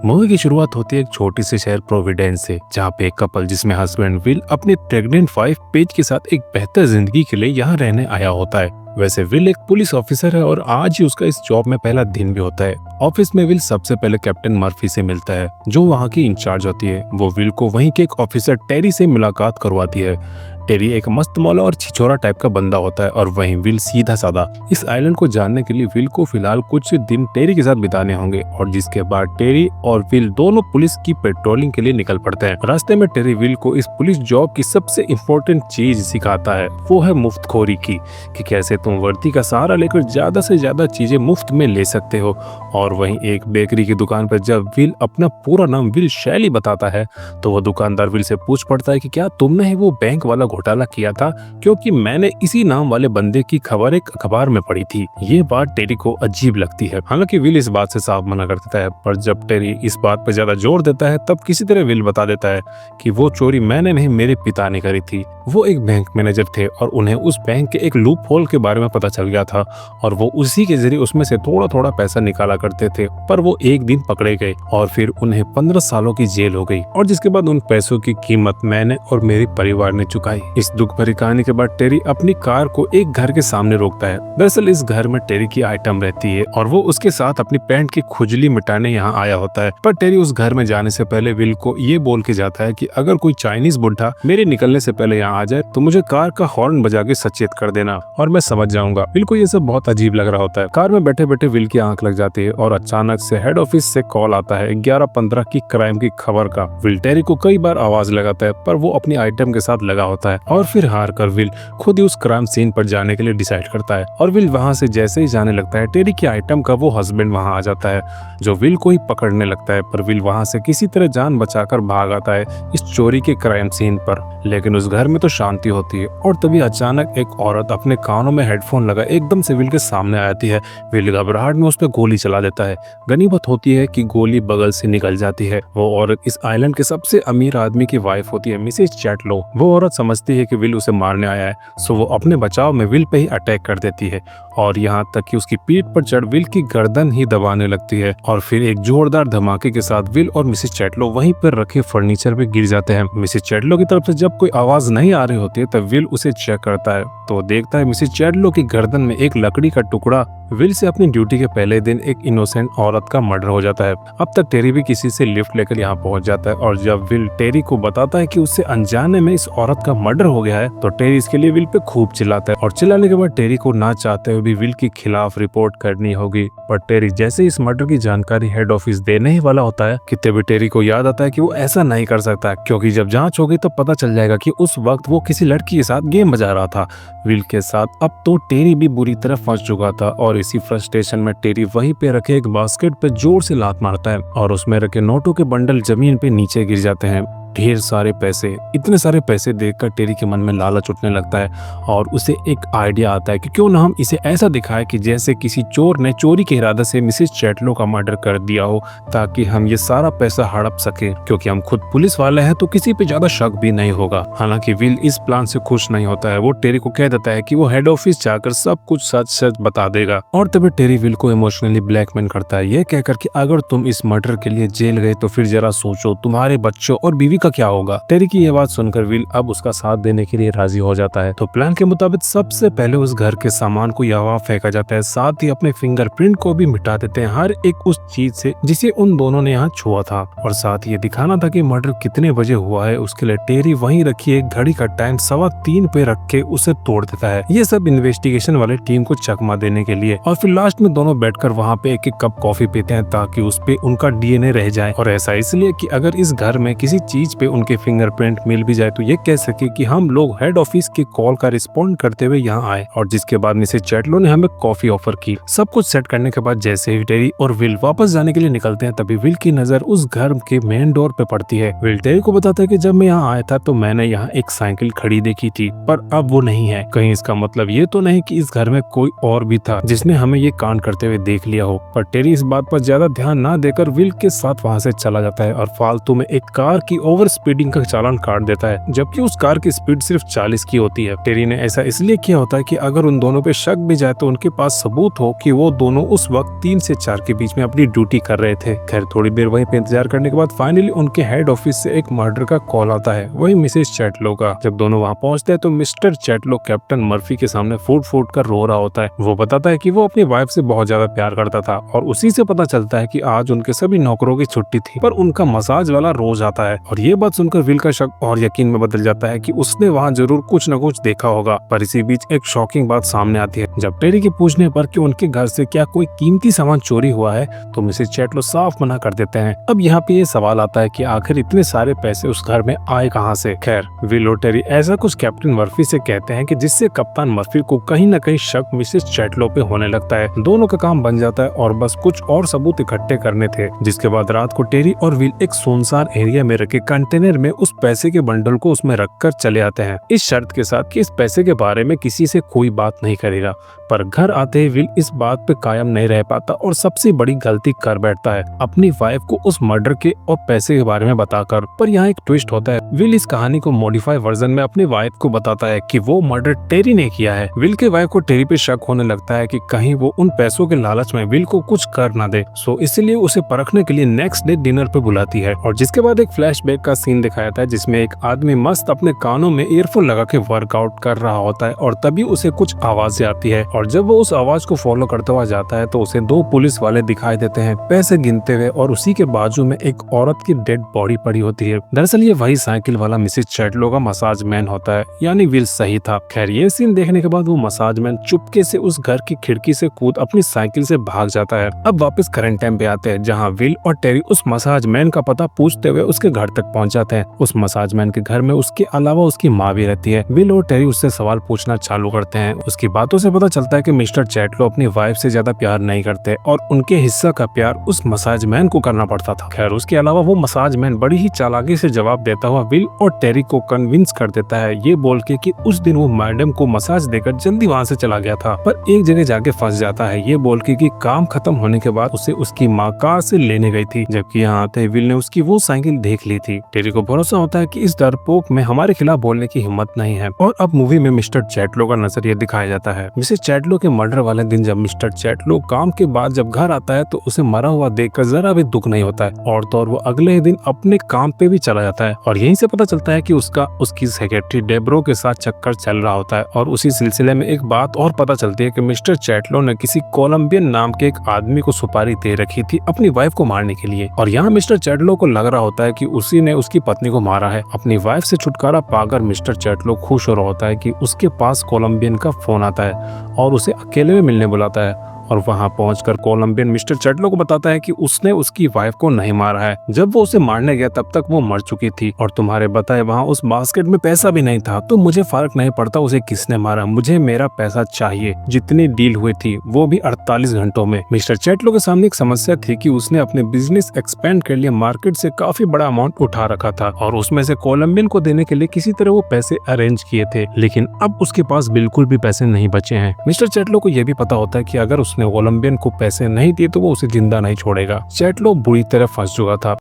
Movie की शुरुआत होती है एक छोटी सी शहर प्रोविडेंस से, जहाँ पे एक कपल जिसमें हस्बैंड विल अपनी प्रेग्नेंट वाइफ पेज के साथ एक बेहतर जिंदगी के लिए यहाँ रहने आया होता है। वैसे विल एक पुलिस ऑफिसर है और आज ही उसका इस जॉब में पहला दिन भी होता है। ऑफिस में विल सबसे पहले कैप्टन मर्फी से मिलता है, जो वहाँ की इंचार्ज होती है। वो विल को वहीं के एक ऑफिसर टेरी से मुलाकात करवाती है। टेरी एक मस्त मौला और छिछोरा टाइप का बंदा होता है और वहीं विल सीधा साधा। इस आइलैंड को जानने के लिए विल को फिलहाल कुछ दिन टेरी के साथ बिताने होंगे और जिसके बाद टेरी और विल दोनों पुलिस की पेट्रोलिंग के लिए निकल पड़ते हैं। रास्ते में टेरी विल को इस पुलिस जॉब की सबसे इम्पोर्टेंट चीज सिखाता है, वो है मुफ्तखोरी की, कि कैसे तुम वर्दी का सहारा लेकर ज्यादा से ज्यादा चीजें मुफ्त में ले सकते हो। और वहीं एक बेकरी की दुकान पर जब विल अपना पूरा नाम विल शैली बताता है तो वो दुकानदार विल से पूछ पड़ता है कि क्या तुमने ही वो बैंक वाला घोटाला किया था, क्योंकि मैंने इसी नाम वाले बंदे की खबर एक अखबार में पढ़ी थी। ये बात टेरी को अजीब लगती है। हालांकि विल इस बात से साफ मना कर देता है, पर जब टेरी इस बात पर ज्यादा जोर देता है तब किसी तरह विल बता देता है कि वो चोरी मैंने नहीं, मेरे पिता ने करी थी। वो एक बैंक मैनेजर थे और उन्हें उस बैंक के एक लूप होल के बारे में पता चल गया था और वो उसी के जरिए उसमें से थोड़ा थोड़ा पैसा निकाला करते थे। पर वो एक दिन पकड़े गए और फिर उन्हें 15 सालों की जेल हो गई और जिसके बाद उन पैसों की कीमत मैंने और मेरे परिवार ने चुकाई। इस दुख भरी कहानी के बाद टेरी अपनी कार को एक घर के सामने रोकता है। दरअसल इस घर में टेरी की आइटम रहती है और वो उसके साथ अपनी पैंट की खुजली मिटाने यहाँ आया होता है। पर टेरी उस घर में जाने से पहले विल को ये बोल के जाता है कि अगर कोई चाइनीज बुढ़ा मेरे निकलने से पहले यहाँ आ जाए तो मुझे कार का हॉर्न बजा के सचेत कर देना और मैं समझ जाऊंगा। विल को ये सब बहुत अजीब लग रहा होता है। कार में बैठे बैठे विल की आंख लग जाती है और अचानक से हेड ऑफिस से कॉल आता है 11:15 की क्राइम की खबर का। विल टेरी को कई बार आवाज लगाता है पर वो अपनी आइटम के साथ लगा होता है और फिर हार कर विल खुद ही उस क्राइम सीन पर जाने के लिए डिसाइड करता है। और विल वहाँ से जैसे ही जाने लगता है टेरी की आइटम का वो हस्बैंड वहाँ आ जाता है, जो विल को ही पकड़ने लगता है। पर विल वहाँ से किसी तरह जान बचाकर भाग आता है इस चोरी के क्राइम सीन पर। लेकिन उस घर में तो शांति होती है और तभी अचानक एक औरत अपने कानों में हेडफोन लगा एकदम से विल के सामने आती है। विल घबराहट में उस पर गोली चला देता है। गनीमत होती है कि गोली बगल से निकल जाती है। वो औरत इस आइलैंड के सबसे अमीर आदमी की वाइफ होती है, मिसेस चैटलो। वो औरत समझती है कि विल उसे मारने आया है, सो वो अपने बचाव में विल पे ही अटैक कर देती है और यहाँ तक कि उसकी पीठ पर चढ़ विल की गर्दन ही दबाने लगती है। और फिर एक जोरदार धमाके के साथ विल और मिसेस चैटलो वहीं पर रखे फर्नीचर पे गिर जाते हैं। मिसेस चैटलो की तरफ से जब कोई आवाज नहीं आ रही होती है तब विल उसे चेक करता है तो देखता है मिसेस चैटलो की गर्दन में एक लकड़ी का टुकड़ा। विल से अपनी ड्यूटी के पहले दिन एक इनोसेंट औरत का मर्डर हो जाता है। अब तक टेरी भी किसी से लिफ्ट लेकर यहाँ पहुंच जाता है और जब विल टेरी को बताता है कि उससे अनजाने में इस औरत का मर्डर हो गया है तो टेरी इसके लिए विल पे खूब चिल्लाता है और चिल्लाने के बाद टेरी को ना चाहते हुए भी विल के खिलाफ रिपोर्ट करनी होगी। पर टेरी जैसे इस मर्डर की जानकारी हेड ऑफिस देने ही वाला होता है कि तभी टेरी को याद आता है कि वो ऐसा नहीं कर सकता, क्योंकि जब जांच होगी तो पता चल जाएगा कि उस वक्त वो किसी लड़की के साथ गेम बजा रहा था विल के साथ। अब तो टेरी भी बुरी तरह फंस चुका था और इसी फ्रस्ट्रेशन में टेरी वहीं पे रखे एक बास्केट पे जोर से लात मारता है और उसमें रखे नोटों के बंडल जमीन पे नीचे गिर जाते हैं। ढेर सारे पैसे, इतने सारे पैसे देखकर टेरी के मन में लालच उठने लगता है और उसे एक आइडिया आता है कि क्यों ना हम इसे ऐसा दिखाएं कि जैसे किसी चोर ने चोरी के इरादे से मिसेस चैटलो का मर्डर कर दिया हो, ताकि हम ये सारा पैसा हड़प सके। क्योंकि हम खुद पुलिस वाले हैं तो किसी पे ज्यादा शक भी नहीं होगा। हालांकि विल इस प्लान से खुश नहीं होता है। वो टेरी को कह देता है कि वो हेड ऑफिस जाकर सब कुछ सच सच बता देगा और तभी टेरी विल को इमोशनली ब्लैकमेल करता है, ये कहकर कि अगर तुम इस मर्डर के लिए जेल गए तो फिर जरा सोचो तुम्हारे बच्चों और बीवी का क्या होगा। टेरी की यह बात सुनकर विल अब उसका साथ देने के लिए राजी हो जाता है। तो प्लान के मुताबिक सबसे पहले उस घर के सामान को यहाँ फेंका जाता है, साथ ही अपने फिंगरप्रिंट को भी मिटा देते हैं हर एक उस चीज से जिसे उन दोनों ने यहाँ छुआ था। और साथ ये दिखाना था कि मर्डर कितने बजे हुआ है, उसके लिए टेरी वहीं रखी एक घड़ी का टाइम 3:15 पे रख के उसे तोड़ देता है। ये सब इन्वेस्टिगेशन वाले टीम को चकमा देने के लिए। और फिर लास्ट में दोनों बैठकर वहाँ पे एक एक कप कॉफी पीते हैं ताकि उस पे उनका डीएनए रह जाए। और ऐसा इसलिए कि अगर इस घर में किसी चीज पे उनके फिंगरप्रिंट मिल भी जाए तो ये कह सके कि हम लोग हेड ऑफिस के कॉल का रिस्पॉन्ड करते हुए यहाँ आए। और जिसके बाद मिसेस चैटलो ने हमें कॉफी ऑफर की। सब कुछ सेट करने के बाद जैसे ही टेरी और विल वापस जाने के लिए निकलते हैं तभी विल की नजर उस घर के मेन डोर पे पड़ती है। विल टेरी को बताता है कि जब मैं यहाँ आया था तो मैंने यहाँ एक साइकिल खड़ी देखी थी, पर अब वो नहीं है। कहीं इसका मतलब ये तो नहीं कि इस घर में कोई और भी था जिसने हमें ये कांड करते हुए देख लिया हो। पर टेरी इस बात पर ज्यादा ध्यान ना देकर विल के साथ वहाँ से चला जाता है और फालतू में एक कार की ओवर ओवर स्पीडिंग का चालान काट देता है, जबकि उस कार की स्पीड सिर्फ 40 की होती है। टेरी ने ऐसा इसलिए किया होता है कि अगर उन दोनों पे शक भी जाए तो उनके पास सबूत हो कि वो दोनों उस वक्त 3 से 4 के बीच में अपनी ड्यूटी कर रहे थे। खैर थोड़ी देर वहीं पे इंतजार करने के बाद फाइनली उनके हेड ऑफिस से एक मर्डर का कॉल आता है, वही मिसेस चैटलो का। जब दोनों वहाँ पहुँचते हैं तो मिस्टर चैटलो कैप्टन मर्फी के सामने फूट फूट कर रो रहा होता है। वो बताता है कि वो अपनी वाइफ से बहुत ज्यादा प्यार करता था और उसी से पता चलता है कि आज उनके सभी नौकरों की छुट्टी थी, पर उनका मसाज वाला रोज आता है। और ये बात सुनकर विल का शक और यकीन में बदल जाता है कि उसने वहाँ जरूर कुछ न कुछ देखा होगा। पर इसी बीच एक शॉकिंग बात सामने आती है। जब टेरी के पूछने पर कि उनके घर से क्या कोई कीमती सामान चोरी हुआ है तो मिसेस चैटलो साफ मना कर देते हैं। अब यहाँ पे ये सवाल आता है कि आखिर इतने सारे पैसे उस घर में आए कहाँ से। खैर विल और टेरी ऐसा कुछ कैप्टन मर्फी से कहते हैं कि जिससे कप्तान मर्फी को कहीं न कहीं शक मिसेस चैटलो पे होने लगता है। दोनों का काम बन जाता है और बस कुछ और सबूत इकट्ठे करने थे, जिसके बाद रात को टेरी और विल एक सुनसान एरिया में रखे कंटेनर में उस पैसे के बंडल को उसमें रखकर चले आते हैं, इस शर्त के साथ कि इस पैसे के बारे में किसी से कोई बात नहीं करेगा। पर घर आते ही विल इस बात पे कायम नहीं रह पाता और सबसे बड़ी गलती कर बैठता है, अपनी वाइफ को उस मर्डर के और पैसे के बारे में बताकर। पर यहाँ एक ट्विस्ट होता है। विल इस कहानी को मॉडिफाई वर्जन में अपनी वाइफ को बताता है कि वो मर्डर टेरी ने किया है। विल के वाइफ को टेरी पे शक होने लगता है कि कहीं वो उन पैसों के लालच में विल को कुछ कर ना दे, सो इसलिए उसे परखने के लिए नेक्स्ट डे डिनर पे बुलाती है। और जिसके बाद एक फ्लैशबैक का सीन दिखाया था जिसमें एक आदमी मस्त अपने कानों में ईयरफोन लगा के वर्कआउट कर रहा होता है और तभी उसे कुछ आवाजें आती है और जब वो उस आवाज को फॉलो करता हुआ जाता है तो उसे 2 पुलिस वाले दिखाई देते हैं पैसे गिनते हुए और उसी के बाजू में एक औरत की डेड बॉडी पड़ी होती है। दरअसल ये वही साइकिल वाला मिसेस चैटलो का मसाज मैन होता है, यानी विल सही था। खैर ये सीन देखने के बाद वो मसाज मैन चुपके से उस घर की खिड़की से कूद अपनी साइकिल से भाग जाता है। अब वापस करंट टाइम पे आते हैं जहाँ विल और टेरी उस मसाज मैन का पता पूछते हुए उसके घर तक पहुँच जाते हैं। उस मसाज मैन के घर में उसके अलावा उसकी माँ भी रहती है। विल और टेरी उससे सवाल पूछना चालू करते हैं। उसकी बातों से पता चलता है कि मिस्टर चैटलो अपनी वाइफ से ज्यादा प्यार नहीं करते और उनके हिस्सा का प्यार उस मसाज मैन को करना पड़ता था। खैर उसके अलावा वो मसाज मैन बड़ी ही चालाकी से जवाब देता हुआ विल और टेरी को कन्विंस कर देता है, ये बोल के कि उस दिन वो मैडम को मसाज देकर जल्दी वहाँ से चला गया था, पर एक जगह जाके फंस जाता है, ये बोल के कि काम खत्म होने के बाद उसे उसकी माँ कार से लेने गई थी। जबकि यहाँ आते विल ने उसकी वो साइकिल देख ली थी। टेरी को भरोसा होता है कि इस डरपोक में हमारे खिलाफ बोलने की हिम्मत नहीं है। और अब मूवी में मिस्टर चैटलो का नजरिया दिखाया जाता है। मिसेस चैटलो के मर्डर वाले दिन जब मिस्टर चैटलो काम के बाद जब घर आता है तो उसे मरा हुआ देखकर जरा भी दुख नहीं होता है और तो और वो अगले दिन अपने काम पे भी चला जाता है। और यहीं से पता चलता है कि उसका उसकी सेक्रेटरी डेब्रो के साथ चक्कर चल रहा होता है। और उसी सिलसिले में एक बात और पता चलती है कि मिस्टर चैटलो ने किसी कोलंबियन नाम के एक आदमी को सुपारी दे रखी थी अपनी वाइफ को मारने के लिए। और यहाँ मिस्टर चैटलो को लग रहा होता है कि उसी ने उसकी पत्नी को मारा है। अपनी वाइफ से छुटकारा पाकर मिस्टर चैटलो खुश हो रहा होता है कि उसके पास कोलंबियन का फोन आता है और उसे अकेले में मिलने बुलाता है। और वहां पहुंचकर कोलंबियन मिस्टर चैटलो को बताता है कि उसने उसकी वाइफ को नहीं मारा है। जब वो उसे मारने गया तब तक वो मर चुकी थी और तुम्हारे बताए वहां उस बास्केट में पैसा भी नहीं था, तो मुझे फर्क नहीं पड़ता उसे किसने मारा, मुझे मेरा पैसा चाहिए। जितनी डील हुई थी वो भी 48 घंटों में। मिस्टर चैटलो के सामने एक समस्या थी कि उसने अपने बिजनेस एक्सपेंड के लिए मार्केट से काफी बड़ा अमाउंट उठा रखा था और उसमें से कोलंबियन को देने के लिए किसी तरह वो पैसे अरेंज किए थे, लेकिन अब उसके पास बिल्कुल भी पैसे नहीं बचे हैं। मिस्टर चैटलो को यह भी पता होता है कि अगर उसने कोलंबियन को पैसे नहीं दिए तो वो उसे जिंदा नहीं छोड़ेगा। चैटलो बुरी तरह फंस चुका था।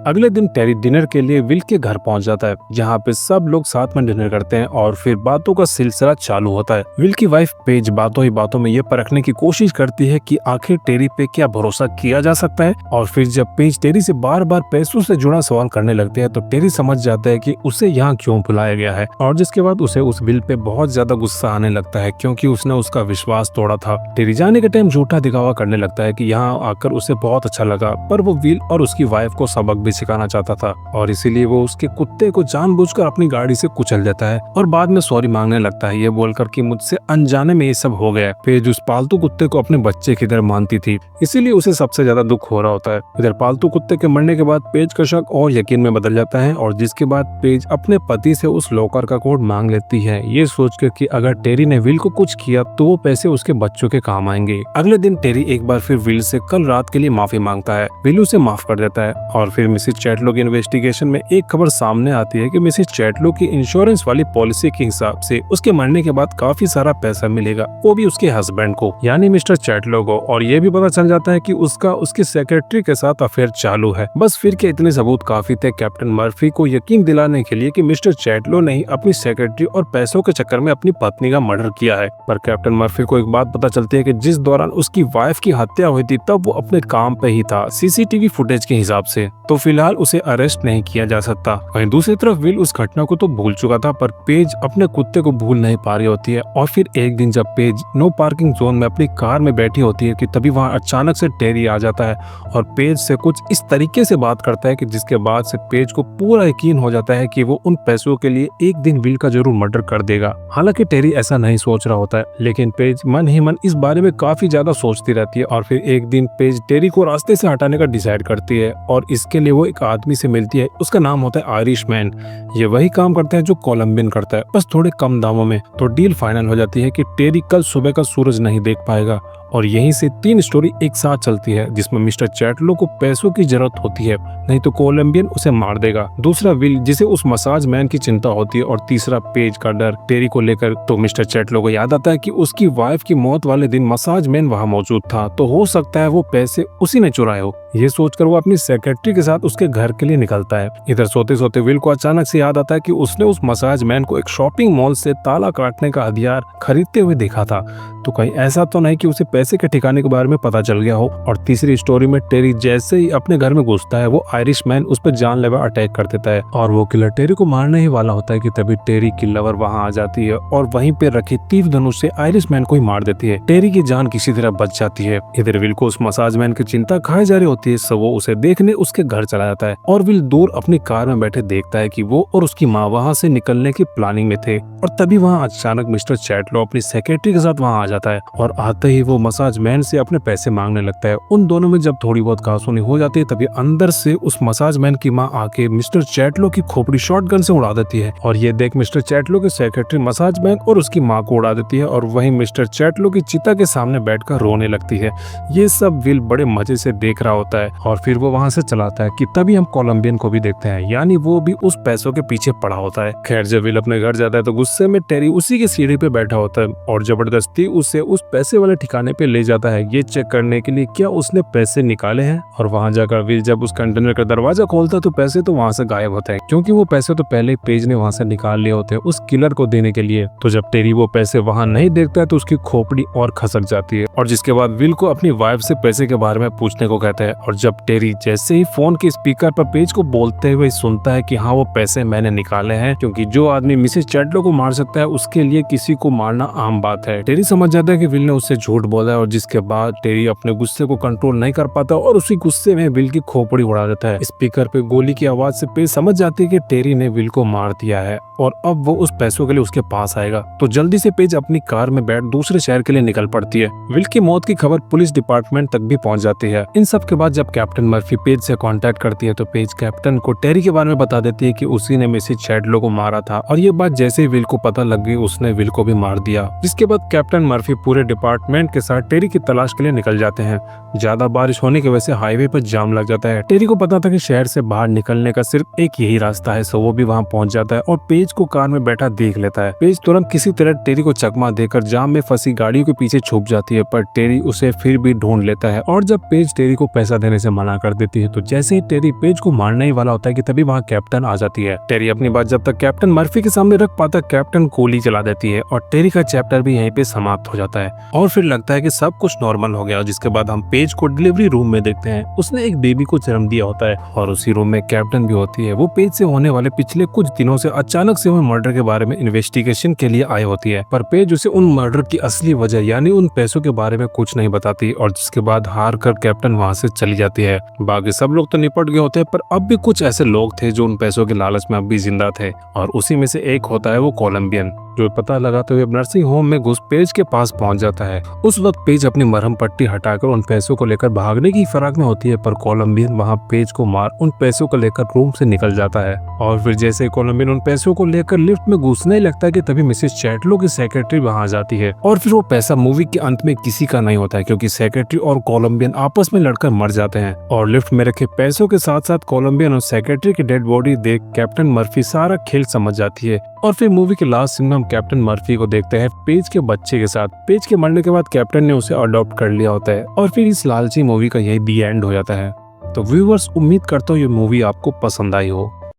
अगले दिन टेरी डिनर के लिए विल के घर पहुंच जाता है, जहां पे सब लोग साथ में डिनर करते हैं और फिर बातों का सिलसिला चालू होता है। विल की वाइफ पेज बातों ही बातों में ये परखने की कोशिश करती है कि आखिर टेरी पे क्या भरोसा किया जा सकता है। और फिर जब पेज टेरी से बार बार पैसों से जुड़ा सवाल करने लगते हैं तो टेरी समझ जाता है कि उसे यहाँ क्यों बुलाया गया है। और जिसके बाद उसे उस विल पे बहुत ज्यादा गुस्सा आने लगता है क्योंकि उसने उसका विश्वास तोड़ा था। टेरी जाने के टाइम झूठा दिखावा करने लगता है कि यहाँ आकर उसे बहुत अच्छा लगा, पर वो विल और उसकी वाइफ को सबक भी सिखाना चाहता था और इसीलिए वो उसके कुत्ते को जानबूझकर अपनी गाड़ी से कुचल देता है और बाद में सॉरी मांगने लगता है, ये बोलकर कि मुझसे अनजाने में ये सब हो गया। पेज उस पालतू कुत्ते को अपने बच्चे की तरह मानती थी, इसीलिए उसे सबसे ज्यादा दुख हो रहा होता है। इधर पालतू कुत्ते के मरने के बाद पेज का शक और यकीन में बदल जाता है और जिसके बाद पेज अपने पति से उस लॉकर का कोड मांग लेती है, ये सोचकर कि अगर टेरी ने विल को कुछ किया तो वो पैसे उसके बच्चों के काम आएंगे। अगले दिन टेरी एक बार फिर विल से कल रात के लिए माफी मांगता है। विल उसे माफ कर देता है और फिर मिसेस चैटलो की इन्वेस्टिगेशन में एक खबर सामने आती है कि मिसेस चैटलो की इंश्योरेंस वाली पॉलिसी के हिसाब से उसके मरने के बाद काफी सारा पैसा मिलेगा, वो भी उसके हस्बैंड को यानी मिस्टर चैटलो को। और ये भी पता चल जाता है कि उसका उसके सेक्रेटरी के साथ अफेयर चालू है। बस फिर के इतने सबूत काफी थे कैप्टन मर्फी को यकीन दिलाने के लिए कि मिस्टर चैटलो ने ही अपनी सेक्रेटरी और पैसों के चक्कर में अपनी पत्नी का मर्डर किया है। पर कैप्टन मर्फी को एक बात पता चलती है कि जिस दौरान उसकी वाइफ की हत्या हुई थी तब वो अपने काम पे ही था सीसीटीवी फुटेज के हिसाब से, तो फिलहाल उसे अरेस्ट नहीं किया जा सकता। वहीं दूसरी तरफ विल उस घटना को तो भूल चुका था, पर पेज अपने कुत्ते को भूल नहीं पा रही होती है। और फिर एक दिन जब पेज नो पार्किंग जोन में अपनी कार में बैठी होती है कि तभी वहां अचानक से टेरी आ जाता है और पेज से कुछ इस तरीके से बात करता है कि जिसके बाद से पेज को पूरा यकीन हो जाता है कि वो उन पैसों के लिए एक दिन विल का जरूर मर्डर कर देगा। हालांकि टेरी ऐसा नहीं सोच रहा होता है, लेकिन पेज मन ही मन इस बारे में काफी ज्यादा सोचती रहती है। और फिर एक दिन पेज टेरी को रास्ते से हटाने का डिसाइड करती है और इसके लिए वो एक आदमी से मिलती है। उसका नाम होता है आयरिश मैन। ये वही काम करता है जो कोलंबियन करता है, बस थोड़े कम दामों में। तो डील फाइनल हो जाती है कि टेरी कल सुबह का सूरज नहीं देख पाएगा। और यहीं से 3 स्टोरी एक साथ चलती है जिसमें मिस्टर चैटलो को पैसों की जरूरत होती है, नहीं तो कोलंबियन उसे मार देगा। दूसरा विल जिसे उस मसाज मैन की चिंता होती है और तीसरा पेज का डर टेरी को लेकर। तो मिस्टर चैटलो को याद आता है कि उसकी वाइफ की मौत वाले दिन मसाज मैन वहां मौजूद था, तो हो सकता है वो पैसे उसी ने चुराए हो। ये सोचकर वो अपनी सेक्रेटरी के साथ उसके घर के लिए निकलता है। इधर सोते सोते विल को अचानक से याद आता है कि उसने उस मसाज मैन को एक शॉपिंग मॉल से ताला काटने का हथियार खरीदते हुए देखा था, तो कहीं ऐसा तो नहीं कि उसे पैसे के ठिकाने के बारे में पता चल गया हो। और तीसरी स्टोरी में टेरी जैसे ही अपने घर में घुसता है वो आयरिश मैन उस पर जानलेवा अटैक कर देता है और वो किलर टेरी को मारने ही वाला होता है कि तभी टेरी की लवर वहां आ जाती है और वहीं पे रखी तीव्र धनुष से आयरिश मैन को ही मार देती है। टेरी की जान किसी तरह बच जाती है। इधर विल को उस मसाज मैन की चिंता खाई जा रही होती है, सो वो उसे देखने उसके घर चला जाता है और विल दूर अपनी कार में बैठे देखता है कि वो और उसकी माँ वहाँ से निकलने की प्लानिंग में थे। और तभी वहाँ अचानक मिस्टर चैटलो अपनी सेक्रेटरी के साथ वहाँ आ जाता है और आते ही वो मसाज मैन से अपने पैसे मांगने लगता है। उन दोनों में जब थोड़ी बहुत कहासुनी हो जाती है तभी अंदर से उस मसाज मैन की माँ आके मिस्टर चैटलो की खोपड़ी शॉटगन से उड़ा देती है और ये देख मिस्टर चैटलो के सेक्रेटरी मसाज मैन और उसकी माँ को उड़ा देती है और वहीं मिस्टर चैटलो की चिता के सामने बैठकर रोने लगती है। ये सब विल बड़े मजे से देख रहा होता है और फिर वो वहाँ से चलाता है कि तभी हम कोलंबियन को भी देखते हैं, यानी वो भी उस पैसों के पीछे पड़ा होता है। खैर जब विल अपने घर जाता है तो गुस्से में टेरी उसी की सीढ़ी पे बैठा होता है और जबरदस्ती उसे उस पैसे वाले ठिकाने पे ले जाता है ये चेक करने के लिए क्या उसने पैसे निकाले हैं। और वहां जाकर विल जब उस कंटेनर का दरवाजा खोलता है तो पैसे तो वहां से गायब होते हैं, क्योंकि वो पैसे तो पहले पेज ने वहां से निकाल लिए होते हैं उस किलर को देने के लिए। तो जब टेरी वो पैसे वहां नहीं देखता है तो उसकी खोपड़ी और खसक जाती है और जिसके बाद विल को अपनी वाइफ से पैसे के बारे में पूछने को कहता है। और जब टेरी जैसे ही फोन के स्पीकर पर पेज को बोलते हुए सुनता है कि हाँ वो पैसे मैंने निकाले हैं, क्योंकि जो आदमी मिसेस चैटलो को मार सकता है उसके लिए किसी को मारना आम बात है। टेरी समझ जाता है कि विल ने उससे झूठ बोला है और जिसके बाद टेरी अपने गुस्से को कंट्रोल नहीं कर पाता और उसी गुस्से में विल की खोपड़ी उड़ा देता है। स्पीकर पे गोली की आवाज से पेज समझ जाती है कि टेरी ने विल को मार दिया है और अब वो उस पैसों के लिए उसके पास आएगा। तो जल्दी से पेज अपनी कार में बैठ दूसरे शहर के लिए निकल पड़ती है। विल की मौत की खबर पुलिस डिपार्टमेंट तक भी पहुंच जाती है। इन सब के बाद जब कैप्टन मर्फी पेज से कांटेक्ट करती है तो पेज कैप्टन को टेरी के बारे में बता देती है कि उसी ने मिसेस चैटलो को मारा था और ये बात जैसे ही विल को पता लग गई उसने विल को भी मार दिया। जिसके बाद कैप्टन मर्फी पूरे डिपार्टमेंट के साथ टेरी की तलाश के लिए निकल जाते हैं। ज्यादा बारिश होने की वजह से हाईवे पर जाम लग जाता है। टेरी को पता था कि शहर से बाहर निकलने का सिर्फ एक यही रास्ता है, सो वो भी वहां पहुंच जाता है और पेज को कार में बैठा देख लेता है। पेज तुरंत किसी तरह टेरी को चकमा देकर जाम में फंसी गाड़ियों के पीछे छुप जाती है, पर टेरी उसे फिर भी ढूंढ लेता है। और जब पेज टेरी को पैसा देने से मना कर देती है तो जैसे ही टेरी पेज को मारने ही वाला होता है कि तभी वहाँ कैप्टन आ जाती है। टेरी अपनी बात जब तक कैप्टन मर्फी के सामने रख पाता कैप्टन गोली चला देती है और टेरी का चैप्टर भी यहीं पे समाप्त हो जाता है और फिर लगता है कि सब कुछ नॉर्मल हो गया। जिसके बाद हम पेज को डिलीवरी रूम में देखते हैं। उसने एक बेबी को जन्म दिया होता है और उसी रूम में कैप्टन भी होती है। वो पेज से होने वाले पिछले कुछ दिनों से अचानक से हुए मर्डर के बारे में इन्वेस्टिगेशन के लिए आई होती है, पर पेज उसे उन मर्डर की असली वजह यानी उन पैसों के बारे में कुछ नहीं बताती और जिसके बाद हार कर कैप्टन वहाँ से चली जाती है। बाकी सब लोग तो निपट गए होते हैं, पर अब भी कुछ ऐसे लोग थे जो उन पैसों के लालच में अब भी जिंदा थे और उसी में से एक होता है वो कोलंबियन, जो पता लगाते हुए नर्सिंग होम में घुस पेज के पास पास पहुंच जाता है। उस वक्त पेज अपनी मरहम पट्टी हटाकर उन पैसों को लेकर भागने की फिराक में होती है, पर कोलंबियन वहां पेज को मार उन पैसों को लेकर रूम से निकल जाता है। और फिर जैसे कोलंबियन उन पैसों को लेकर लिफ्ट में घुसने लगता है कि तभी मिसेस चैटलो की सेक्रेटरी वहां आ जाती है। और फिर वो पैसा मूवी के अंत में किसी का नहीं होता है, क्योंकि सेक्रेटरी और कोलंबियन आपस में लड़कर मर जाते हैं। और लिफ्ट में रखे पैसों के साथ साथ कोलंबियन और सेक्रेटरी की डेड बॉडी देख कैप्टन मर्फी सारा खेल समझ जाती है। और फिर मूवी के लास्ट सीन में हम कैप्टन मर्फी को देखते हैं पेज के बच्चे के साथ। पेज के मरने के बाद कैप्टन ने उसे अडॉप्ट कर लिया होता है और फिर इस लालची मूवी का यही दी एंड हो जाता है। तो व्यूअर्स, उम्मीद करता हूँ ये मूवी आपको पसंद आई हो।